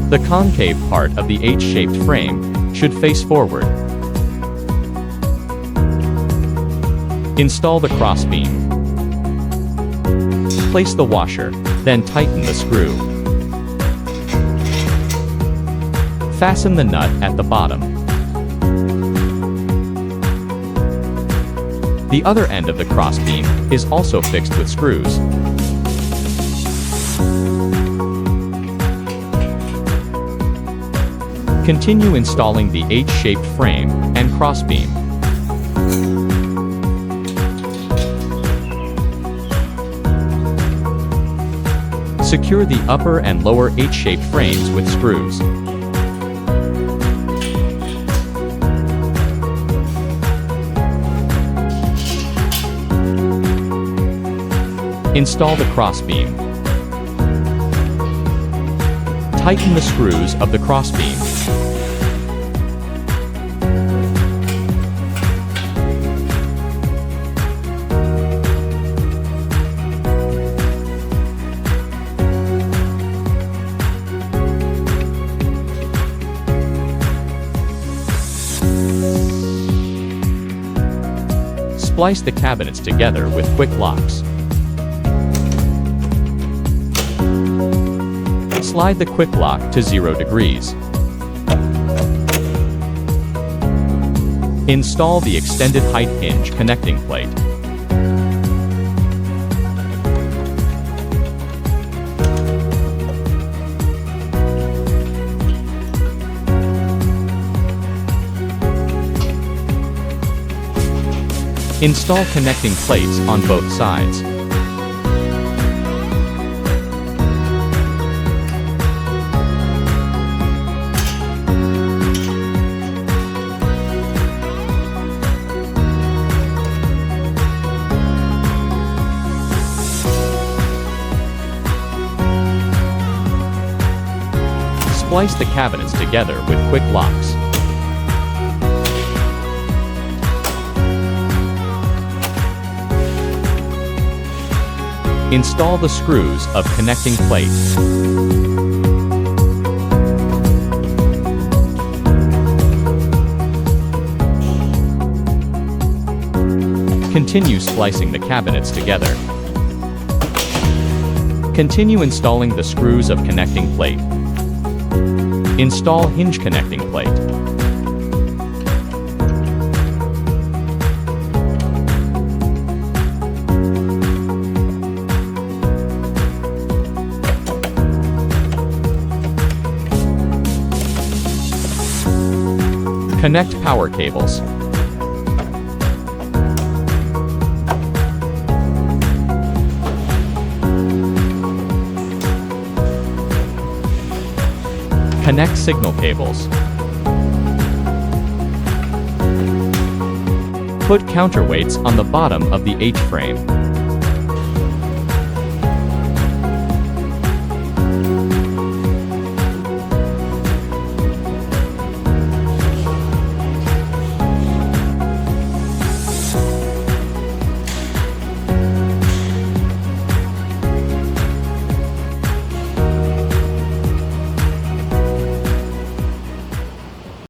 The concave part of the H-shaped frame should face forward. Install the crossbeam. Place the washer, then tighten the screw. Fasten the nut at the bottom. The other end of the crossbeam is also fixed with screws. Continue installing the H-shaped frame and crossbeam. Secure the upper and lower H-shaped frames with screws. Install the crossbeam. Tighten the screws of the crossbeam. Splice the cabinets together with quick locks. Slide the quick lock to 0 degrees. Install the extended height hinge connecting plate. Install connecting plates on both sides. Splice the cabinets together with quick locks. Install the screws of connecting plate. Continue splicing the cabinets together. Continue installing the screws of connecting plate. Install hinge connecting plate. Connect power cables. Connect signal cables. Put counterweights on the bottom of the H-frame.